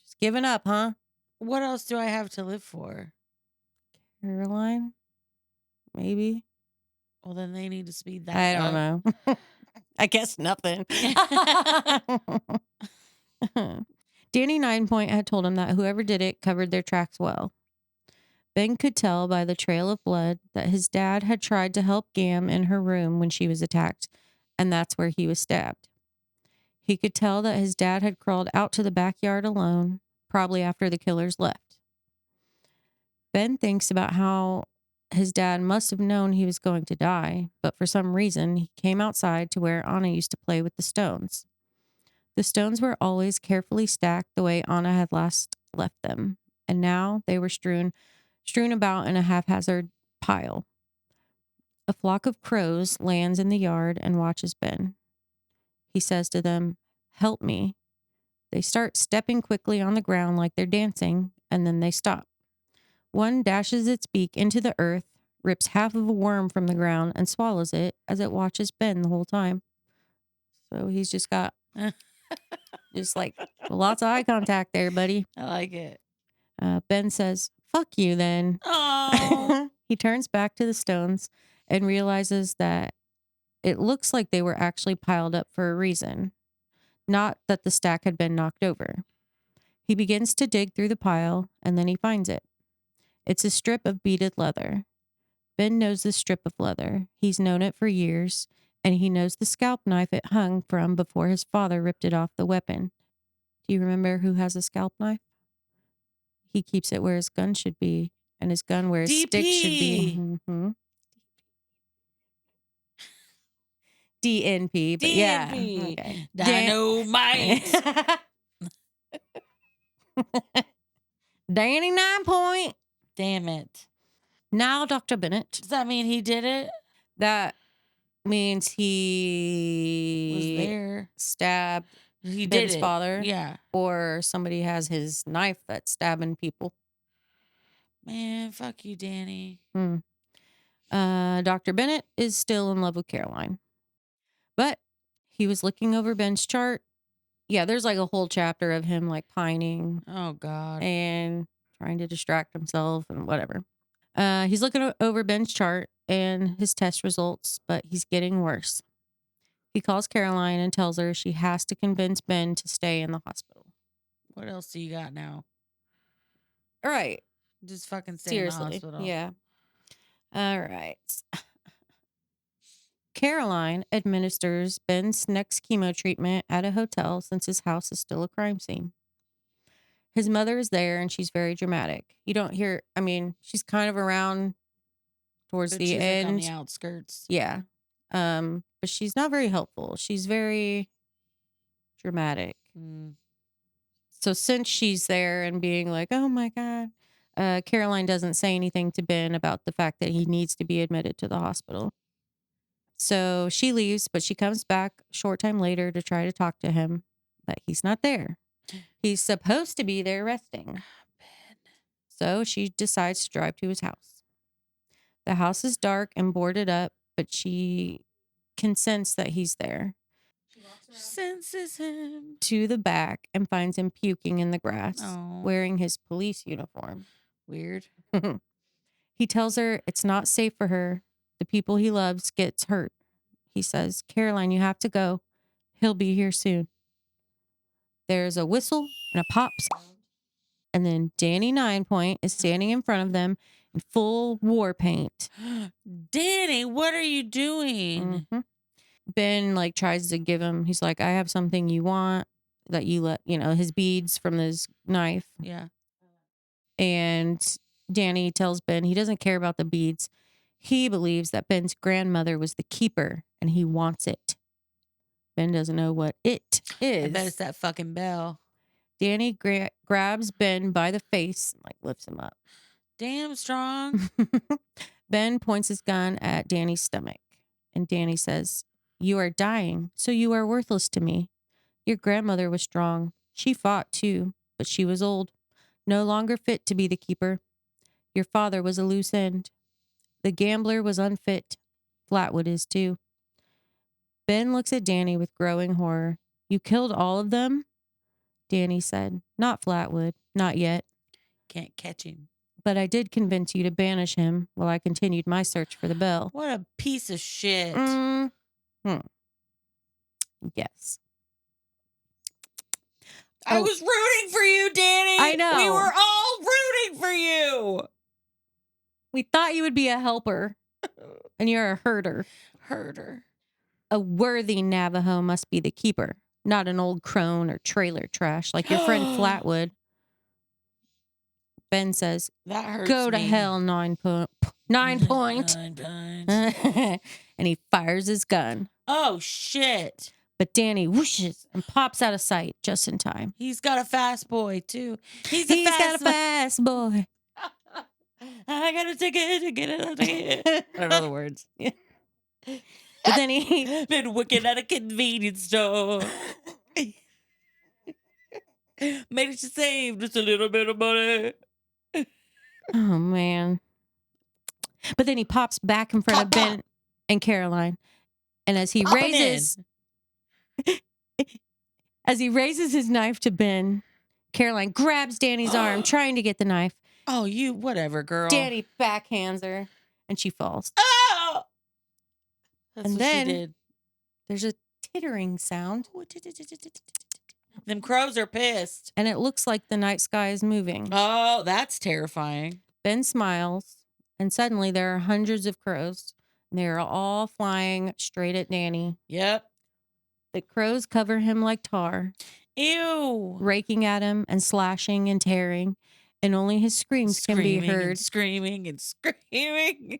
Just giving up, huh? What else do I have to live for? Caroline? Maybe? Well, then they need to speed that I up. don't know. I guess nothing. Danny Ninepoint had told him that whoever did it covered their tracks well. Ben could tell by the trail of blood that his dad had tried to help Gam in her room when she was attacked, and that's where he was stabbed. He could tell that his dad had crawled out to the backyard alone, probably after the killers left. Ben thinks about how his dad must have known he was going to die, but for some reason, he came outside to where Anna used to play with the stones. The stones were always carefully stacked the way Anna had last left them, and now they were strewn about in a haphazard pile. A flock of crows lands in the yard and watches Ben. He says to them, "Help me." They start stepping quickly on the ground like they're dancing, and then they stop. One dashes its beak into the earth, rips half of a worm from the ground, and swallows it as it watches Ben the whole time. So he's just got just like lots of eye contact there, buddy. I like it. Ben says, "Fuck you then." Oh. He turns back to the stones and realizes that it looks like they were actually piled up for a reason, not that the stack had been knocked over. He begins to dig through the pile, and then he finds it. It's a strip of beaded leather. Ben knows the strip of leather. He's known it for years, and he knows the scalp knife it hung from before his father ripped it off the weapon. Do you remember who has a scalp knife? He keeps it where his gun should be, and his gun where his stick should be. DP. Mm-hmm. DNP, but yeah. DNP. Okay. Dynamite. Danny 9 point. Damn it. Now, Dr. Bennett. Does that mean he did it? That means Was he there. stabbed He did Ben's it. father. Yeah. Or somebody has his knife that's stabbing people. Man, fuck you, Danny. Dr. Bennett is still in love with Caroline. But he was looking over Ben's chart. Yeah, there's like a whole chapter of him like pining Oh, God. and trying to distract himself and whatever. He's looking over Ben's chart and his test results, but he's getting worse. He calls Caroline and tells her she has to convince Ben to stay in the hospital. What else do you got now? All right. Just fucking stay Seriously. in the hospital. Yeah. All right. Caroline administers Ben's next chemo treatment at a hotel since his house is still a crime scene. His mother is there and she's very dramatic. You don't hear, I mean, she's kind of around towards But the she's end. like on the outskirts. Yeah. But she's not very helpful. She's very dramatic. So since she's there and being like, oh my God, Caroline doesn't say anything to Ben about the fact that he needs to be admitted to the hospital. So she leaves, but she comes back a short time later to try to talk to him, but he's not there. He's supposed to be there resting. So she decides to drive to his house. The house is dark and boarded up, but she can sense that he's there. She senses him to the back and finds him puking in the grass, Oh. wearing his police uniform. Weird. He tells her it's not safe for her. The people he loves gets hurt. He says, Caroline, you have to go. He'll be here soon. There's a whistle and a pop sound. And then Danny 9 Point is standing in front of them in full war paint. Danny, what are you doing? Mm-hmm. Ben like tries to give him, he's like, I have something you want that you let, his beads from his knife. Yeah. And Danny tells Ben he doesn't care about the beads. He believes that Ben's grandmother was the keeper and he wants it. Ben doesn't know what it is. I bet it's that fucking bell. Danny grabs Ben by the face and like lifts him up. Damn strong. Ben points his gun at Danny's stomach. And Danny says, you are dying, so you are worthless to me. Your grandmother was strong. She fought too, but she was old. No longer fit to be the keeper. Your father was a loose end. The gambler was unfit. Flatwood is too. Ben looks at Danny with growing horror. You killed all of them? Danny said, not Flatwood, not yet. Can't catch him. But I did convince you to banish him while I continued my search for the bell. What a piece of shit. Yes. I was rooting for you, Danny. I know. We were all rooting for you. We thought you would be a helper, and you're a herder. Herder. A worthy Navajo must be the keeper, not an old crone or trailer trash like your friend Flatwood. Ben says, that hurts go to me. hell, 9 point. 9 point. 9 points. And he fires his gun. Oh, shit. But Danny whooshes and pops out of sight just in time. He's got a fast boy, too. He's got a fast boy. I got a ticket to get it out of here. I don't know the words. Yeah. But then he... Been working at a convenience store. Managed to save just a little bit of money. Oh, man. But then he pops back in front of Ben and Caroline. And as he raises... As he raises his knife to Ben, Caroline grabs Danny's arm, trying to get the knife. Oh, you whatever, girl. Danny backhands her, and she falls. Oh! That's and what then she did. There's a tittering sound. Them crows are pissed. and it looks like the night sky is moving. Oh, that's terrifying. Ben smiles, and suddenly there are hundreds of crows. And they are all flying straight at Danny. Yep. The crows cover him like tar, Ew. raking at him and slashing and tearing, and only his screams can be heard. Screaming and screaming.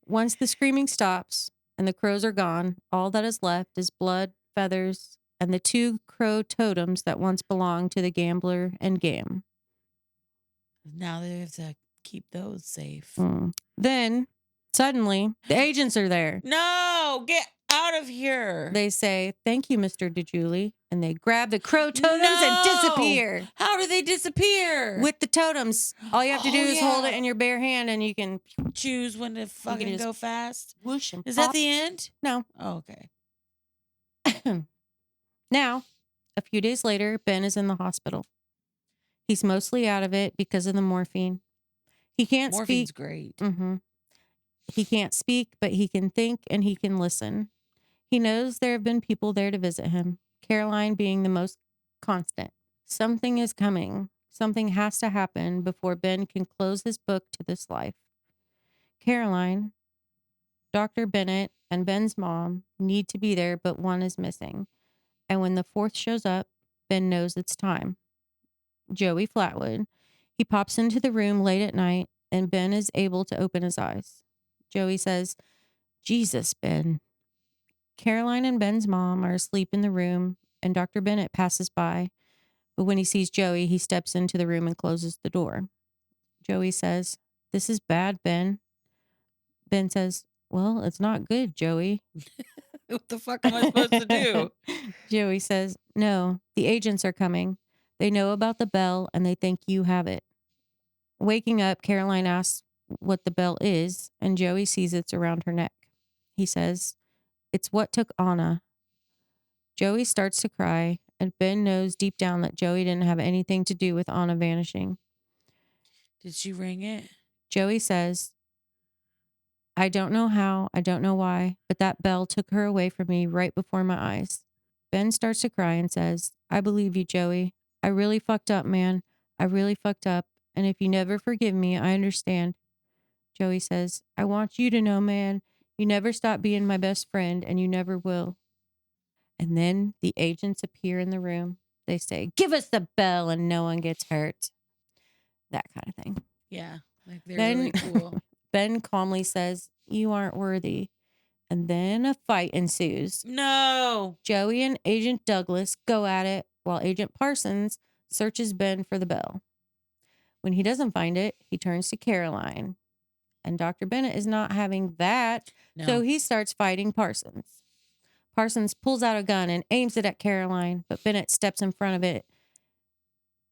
Once the screaming stops and the crows are gone, all that is left is blood, feathers, and the 2 crow totems that once belonged to the gambler and Gam. Now they have to keep those safe. Then, suddenly, the agents are there. No, get out of here. They say, "Thank you, Mr. DeJulie," and they grab the crow totems and disappear. How do they disappear? With the totems, all you have to do is hold it in your bare hand, and you can choose when to fucking just go fast. whoosh and Is pop. that the end? No. Oh, okay. Now, a few days later, Ben is in the hospital. He's mostly out of it because of the morphine. He can't Morphine's speak. great. He can't speak, but he can think and he can listen. He knows there have been people there to visit him, Caroline being the most constant. Something is coming. Something has to happen before Ben can close his book to this life. Caroline, Dr. Bennett, and Ben's mom need to be there, but one is missing. And when the 4th shows up, Ben knows it's time. Joey Flatwood. He pops into the room late at night, and Ben is able to open his eyes. Joey says, "Jesus, Ben." Caroline and Ben's mom are asleep in the room, and Dr. Bennett passes by. But when he sees Joey, he steps into the room and closes the door. Joey says, "This is bad, Ben." Ben says, "Well, it's not good, Joey." What the fuck am I supposed to do? Joey says, "No, the agents are coming. They know about the bell and they think you have it." Waking up, Caroline asks what the bell is, and Joey sees it's around her neck. He says, "It's what took Anna." Joey starts to cry, and Ben knows deep down that Joey didn't have anything to do with Anna vanishing. Did she ring it? Joey says, "I don't know how, I don't know why, but that bell took her away from me right before my eyes." Ben starts to cry and says, "I believe you, Joey. I really fucked up, man. I really fucked up. And if you never forgive me, I understand." Joey says, "I want you to know, man, you never stop being my best friend and you never will." And then the agents appear in the room. They say, "Give us the bell," and no one gets hurt. That kind of thing. Yeah, like they're really cool. Ben calmly says, "You aren't worthy." And then a fight ensues. No. Joey and Agent Douglas go at it while Agent Parsons searches Ben for the bell. When he doesn't find it, he turns to Caroline. And Dr. Bennett is not having that, so he starts fighting Parsons. Parsons pulls out a gun and aims it at Caroline, but Bennett steps in front of it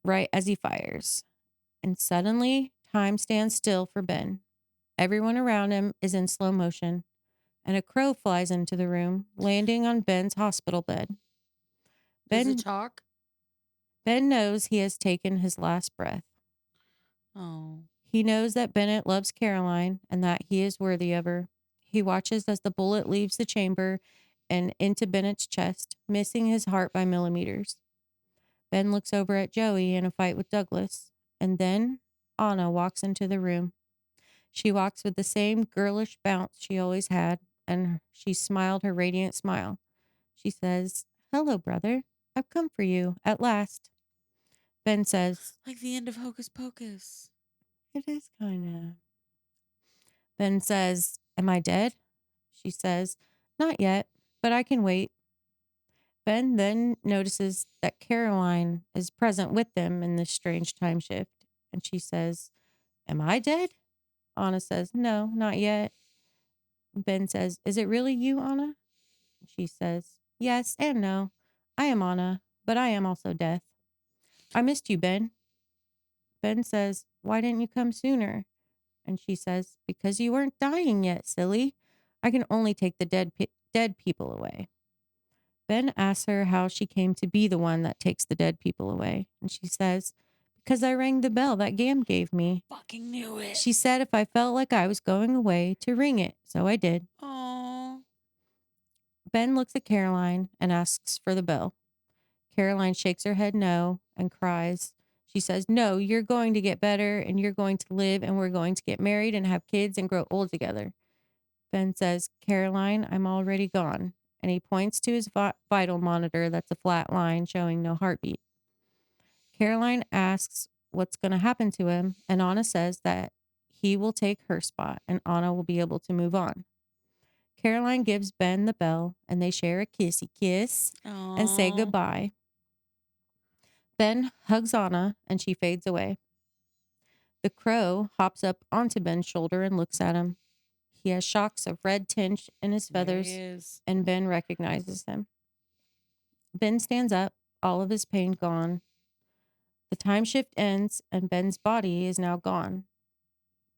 right as he fires. And suddenly, time stands still for Ben. Everyone around him is in slow motion, and a crow flies into the room, landing on Ben's hospital bed. Does it talk? Ben knows he has taken his last breath. Oh. He knows that Bennett loves Caroline and that he is worthy of her. He watches as the bullet leaves the chamber and into Bennett's chest, missing his heart by millimeters. Ben looks over at Joey in a fight with Douglas, and then Anna walks into the room. She walks with the same girlish bounce she always had, and she smiled her radiant smile. She says, "Hello, brother. I've come for you, at last." Ben says, Like the end of Hocus Pocus. "It is kind of." Ben says, "Am I dead?" She says, "Not yet, but I can wait." Ben then notices that Caroline is present with them in this strange time shift, and she says, "Am I dead?" Anna says, "No, not yet." Ben says, "Is it really you, Anna?" She says, "Yes and no. I am Anna, but I am also death. I missed you, Ben." Ben says, "Why didn't you come sooner?" And she says, "Because you weren't dying yet, silly. I can only take the dead people away." Ben asks her how she came to be the one that takes the dead people away. And she says, "Because I rang the bell that Gam gave me." Fucking knew it. She said if I felt like I was going away to ring it. So I did. Aww. Ben looks at Caroline and asks for the bill. Caroline shakes her head no and cries. She says, "No, you're going to get better and you're going to live and we're going to get married and have kids and grow old together." Ben says, "Caroline, I'm already gone." And he points to his vital monitor that's a flat line showing no heartbeat. Caroline asks what's going to happen to him, and Anna says that he will take her spot and Anna will be able to move on. Caroline gives Ben the bell and they share a kissy kiss and say Aw. goodbye. Ben hugs Anna and she fades away. The crow hops up onto Ben's shoulder and looks at him. He has shocks of red tinge in his There he feathers, is. and Ben recognizes him. Ben stands up, all of his pain gone. The time shift ends, and Ben's body is now gone.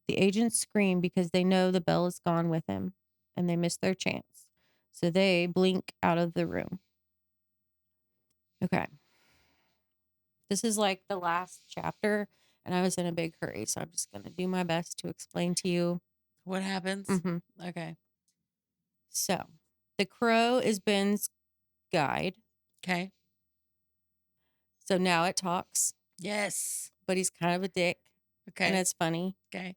The agents scream because they know the bell is gone with him, and they miss their chance. So they blink out of the room. Okay. This is like the last chapter, and I was in a big hurry, so I'm just going to do my best to explain to you. What happens? Mhm. Okay. So, the crow is Ben's guide. Okay. So now it talks, Yes. but he's kind of a dick, and Okay. it's funny. Okay.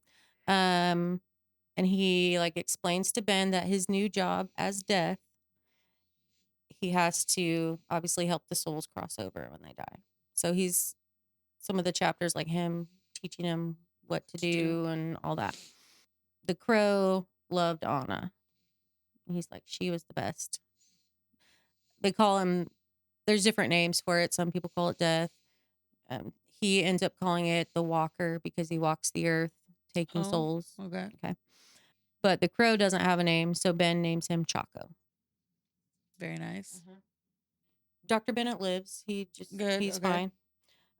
And he like explains to Ben that his new job as Death, he has to obviously help the souls cross over when they die. So he's some of the chapters like him teaching him what to do and all that. The crow loved Anna. He's like, she was the best. They call him, there's different names for it. Some people call it Death. He ends up calling it the Walker because he walks the earth taking souls. Okay. Okay. But the crow doesn't have a name, so Ben names him Chaco. Very nice. Dr. Bennett lives. He's Okay.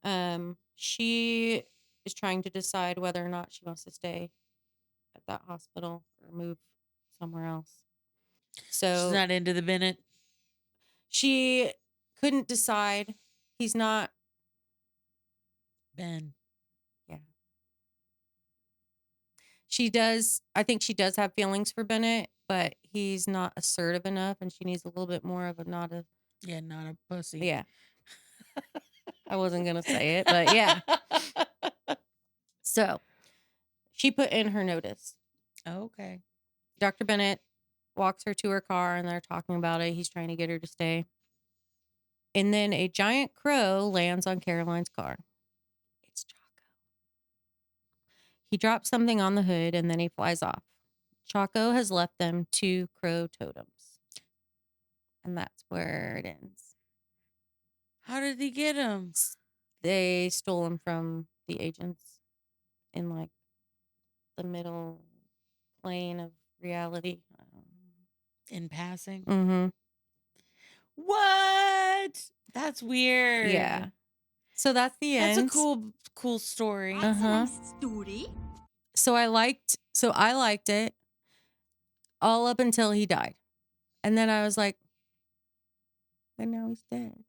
fine. She is trying to decide whether or not she wants to stay at that hospital or move somewhere else. So She's not into the Bennett. she couldn't decide. He's not. Ben. Yeah. She does. I think she does have feelings for Bennett, but he's not assertive enough, and she needs a little bit more of a not a. Yeah, not a pussy. Yeah. I wasn't gonna say it, but yeah. So she put in her notice. Okay. Dr. Bennett walks her to her car and they're talking about it. He's trying to get her to stay. And then a giant crow lands on Caroline's car. It's Chaco. He drops something on the hood and then he flies off. Chaco has left them 2 crow totems. And that's where it ends. How did he get them? They stole them from the agents in like the middle plane of reality. In passing? Mm-hmm. What? That's weird. Yeah. So that's the end. That's a cool story. story. So I liked it all up until he died. And then I was like, and now he's dead.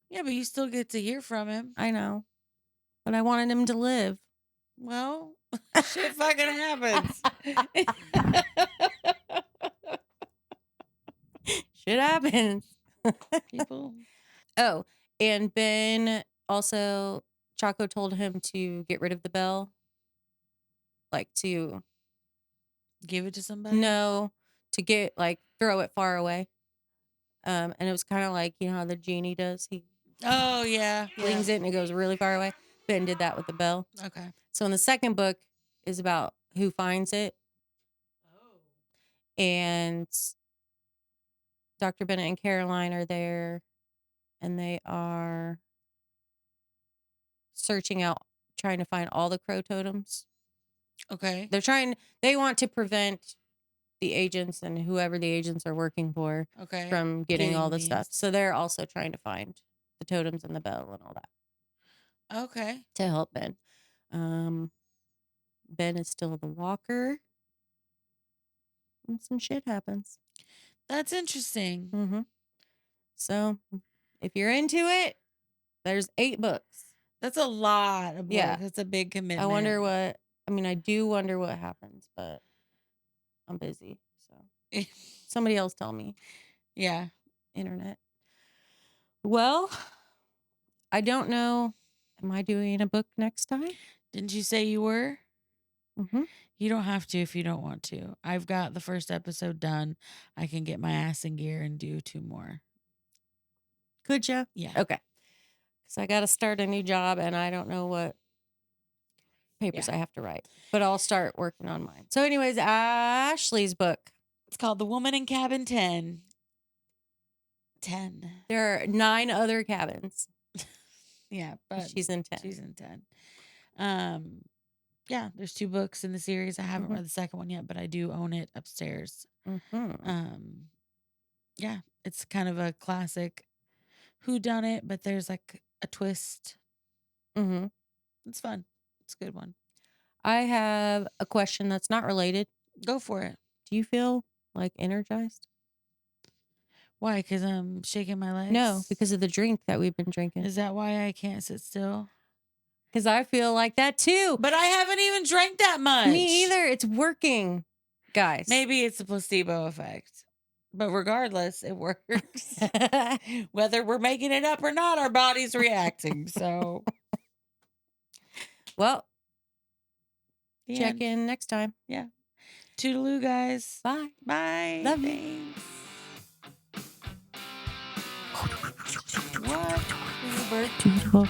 Yeah, but you still get to hear from him. I know. But I wanted him to live. Well, shit fucking happens. Shit happens. People. Oh, and Ben also, Chaco told him to get rid of the bell. Like to Give it to somebody? No, to get like throw it far away. And it was kind of like, you know how the genie does? He Oh, yeah. flings it and it goes really far away. Ben did that with the bell. Okay. So in the second book is about who finds it. Oh. And Dr. Bennett and Caroline are there and they are searching out, trying to find all the crow totems. Okay. They want to prevent the agents and whoever the agents are working for from getting all the stuff. So they're also trying to find the totems and the bell and all that. Okay. To help Ben. Ben is still the walker. And some shit happens. That's interesting. Mm-hmm. So if you're into it, there's 8 books. That's a lot of books. Yeah. That's a big commitment. I do wonder what happens, but I'm busy. So somebody else tell me. Yeah. internet. Well, I don't know. Am I doing a book next time? Didn't you say you were? Mm-hmm. You don't have to if you don't want to. I've got the first episode done. I can get my ass in gear and do 2 more. Could you? Yeah. Okay. Because I got to start a new job and I don't know what papers I have to write, but I'll start working on mine. So, anyways, Ashley's book. It's called The Woman in Cabin 10. 10. There are 9 other cabins. Yeah, but She's in 10. she's in 10. Yeah, there's 2 books in the series. I haven't read the second one yet, but I do own it upstairs. Yeah, it's kind of a classic whodunit, but there's like a twist. It's fun. It's a good one. I have a question that's not related. Go for it. Do you feel like energized? Why? Because I'm shaking my legs? No, because of the drink that we've been drinking. Is that why I can't sit still? Because I feel like that too. But I haven't even drank that much. Me either. It's working, guys. Maybe it's a placebo effect. But regardless, it works. Whether we're making it up or not, our body's reacting. So, well, the check end. in next time. Yeah. Toodaloo, guys. Bye. Bye. Love you. Thanks. What? Is the bird? Beautiful.